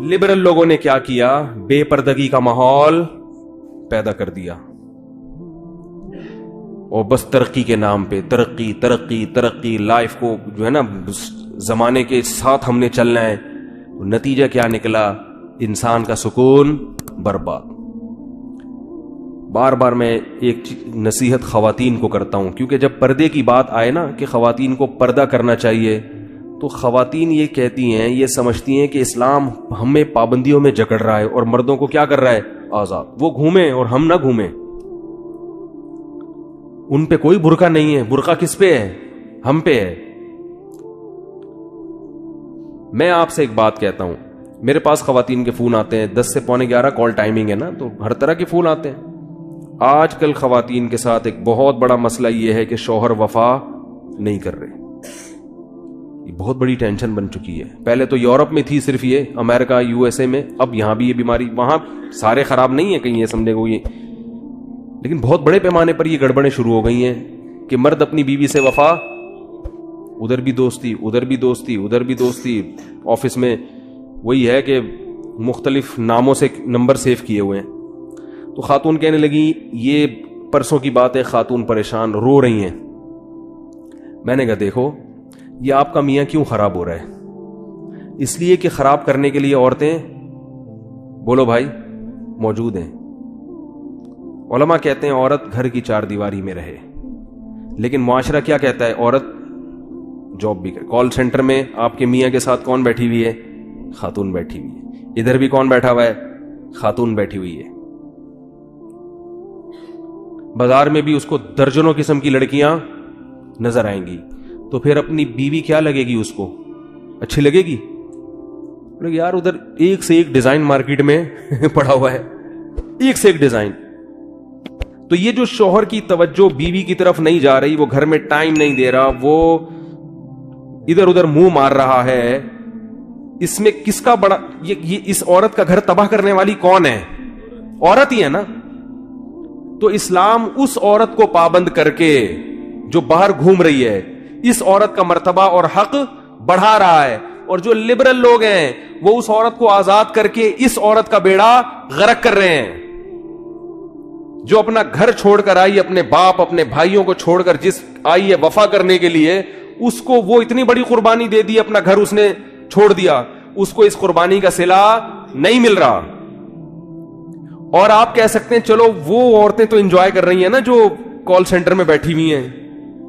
Liberal لوگوں نے کیا کیا؟ بے پردگی کا ماحول پیدا کر دیا، اور بس ترقی کے نام پہ ترقی ترقی ترقی، لائف کو جو ہے نا زمانے کے ساتھ ہم نے چلنا ہے. نتیجہ کیا نکلا؟ انسان کا سکون برباد. بار بار میں ایک نصیحت خواتین کو کرتا ہوں، کیونکہ جب پردے کی بات آئے نا کہ خواتین کو پردہ کرنا چاہیے، تو خواتین یہ کہتی ہیں، یہ سمجھتی ہیں کہ اسلام ہمیں پابندیوں میں جکڑ رہا ہے اور مردوں کو کیا کر رہا ہے؟ آزاد. وہ گھومیں اور ہم نہ گھومیں. ان پہ کوئی برقع نہیں ہے. برقع کس پہ ہے؟ ہم پہ ہے. میں آپ سے ایک بات کہتا ہوں، میرے پاس خواتین کے فون آتے ہیں، 10 سے 11:15 کال ٹائمنگ ہے نا، تو ہر طرح کے فون آتے ہیں. آج کل خواتین کے ساتھ ایک بہت بڑا مسئلہ یہ ہے کہ شوہر وفا نہیں کر رہے. یہ بہت بڑی ٹینشن بن چکی ہے. پہلے تو یورپ میں تھی صرف یہ، امریکہ USA میں، اب یہاں بھی یہ بیماری. وہاں سارے خراب نہیں ہے کہیں یہ سمجھے گا یہ، لیکن بہت بڑے پیمانے پر یہ گڑبڑیں شروع ہو گئی ہیں کہ مرد اپنی بیوی سے وفا، ادھر بھی دوستی ادھر بھی دوستی ادھر بھی دوستی. آفس میں وہی ہے کہ مختلف ناموں سے نمبر سیو کیے ہوئے ہیں. تو خاتون کہنے لگی، یہ پرسوں کی بات ہے، خاتون پریشان رو رہی ہیں. میں نے کہا دیکھو، یہ آپ کا میاں کیوں خراب ہو رہا ہے؟ اس لیے کہ خراب کرنے کے لیے عورتیں، بولو بھائی، موجود ہیں. علماء کہتے ہیں عورت گھر کی 4 دیواری میں رہے، لیکن معاشرہ کیا کہتا ہے؟ عورت جاب بھی کرے. کال سینٹر میں آپ کے میاں کے ساتھ کون بیٹھی ہوئی ہے؟ خاتون بیٹھی ہوئی ہے. ادھر بھی کون بیٹھا ہوا ہے؟ خاتون بیٹھی ہوئی ہے. بازار میں بھی اس کو درجنوں قسم کی لڑکیاں نظر آئیں گی. تو پھر اپنی بیوی کیا لگے گی؟ اس کو اچھی لگے گی؟ یار ادھر ایک سے ایک ڈیزائن مارکیٹ میں پڑا ہوا ہے، ایک سے ایک ڈیزائن. تو یہ جو شوہر کی توجہ بیوی کی طرف نہیں جا رہی، وہ گھر میں ٹائم نہیں دے رہا، وہ ادھر ادھر منہ مار رہا ہے، اس میں کس کا بڑا؟ یہ اس عورت کا گھر تباہ کرنے والی کون ہے؟ عورت ہی ہے نا. تو اسلام اس عورت کو پابند کر کے جو باہر گھوم رہی ہے، اس عورت کا مرتبہ اور حق بڑھا رہا ہے. اور جو لبرل لوگ ہیں وہ اس عورت کو آزاد کر کے اس عورت کا بیڑا غرق کر رہے ہیں. جو اپنا گھر چھوڑ کر آئی، اپنے باپ اپنے بھائیوں کو چھوڑ کر جس آئی ہے وفا کرنے کے لیے، اس کو وہ اتنی بڑی قربانی دے دی، اپنا گھر اس نے چھوڑ دیا، اس کو اس قربانی کا صلہ نہیں مل رہا. اور آپ کہہ سکتے ہیں چلو وہ عورتیں تو انجوائے کر رہی ہیں نا، جو کال سینٹر میں بیٹھی ہوئی ہیں،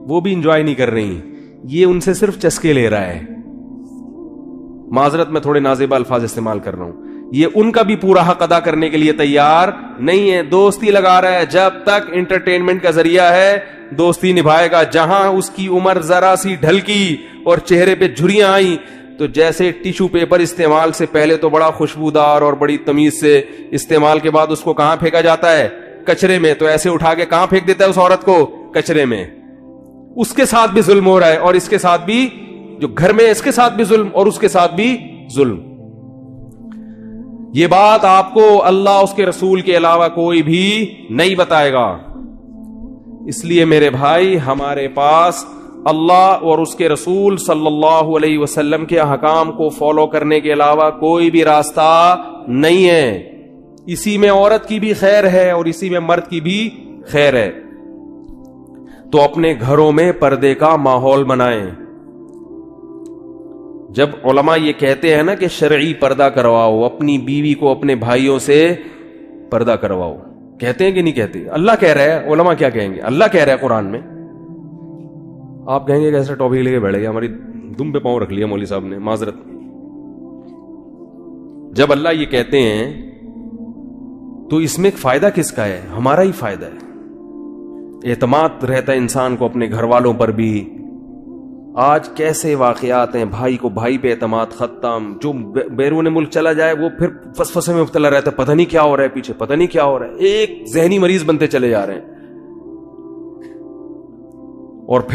وہ بھی انجوائے نہیں کر رہی، یہ ان سے صرف چسکے لے رہا ہے. معذرت میں تھوڑے نازیبہ الفاظ استعمال کر رہا ہوں. یہ ان کا بھی پورا حق ادا کرنے کے لیے تیار نہیں ہے. دوستی لگا رہا ہے، جب تک انٹرٹینمنٹ کا ذریعہ ہے دوستی نبھائے گا. جہاں اس کی عمر ذرا سی ڈھلکی اور چہرے پہ جھریاں آئیں، تو جیسے ٹیشو پیپر استعمال سے پہلے تو بڑا خوشبودار اور بڑی تمیز سے، استعمال کے بعد اس کو کہاں پھینکا جاتا ہے؟ کچرے میں. تو ایسے اٹھا کے کہاں پھینک دیتا ہے اس عورت کو؟ کچرے میں. اس کے ساتھ بھی ظلم ہو رہا ہے، اور اس کے ساتھ بھی، جو گھر میں اس کے ساتھ بھی ظلم اور اس کے ساتھ بھی ظلم. یہ بات آپ کو اللہ اس کے رسول کے علاوہ کوئی بھی نہیں بتائے گا. اس لیے میرے بھائی، ہمارے پاس اللہ اور اس کے رسول صلی اللہ علیہ وسلم کے احکام کو فالو کرنے کے علاوہ کوئی بھی راستہ نہیں ہے. اسی میں عورت کی بھی خیر ہے اور اسی میں مرد کی بھی خیر ہے. تو اپنے گھروں میں پردے کا ماحول بنائیں. جب علماء یہ کہتے ہیں نا کہ شرعی پردہ کرواؤ، اپنی بیوی کو اپنے بھائیوں سے پردہ کرواؤ، کہتے ہیں کہ نہیں کہتے؟ اللہ کہہ رہا ہے، علماء کیا کہیں گے؟ اللہ کہہ رہا ہے قرآن میں. آپ کہیں گے کہ ایسا ٹاپک لے کے بیٹھ گیا، ہماری دم پہ پاؤں رکھ لیا مولوی صاحب نے، معذرت. جب اللہ یہ کہتے ہیں تو اس میں فائدہ کس کا ہے؟ ہمارا ہی فائدہ ہے. اعتماد رہتا ہے انسان کو اپنے گھر والوں پر بھی. آج کیسے واقعات ہیں، بھائی کو بھائی پہ اعتماد ختم. جو بیرون ملک چلا جائے وہ پھر فسفسے میں مبتلا رہتا ہے، پتہ نہیں کیا ہو رہا ہے پیچھے، پتہ نہیں کیا ہو رہا ہے. ایک ذہنی مریض بنتے چلے جا رہے ہیں. اور پھر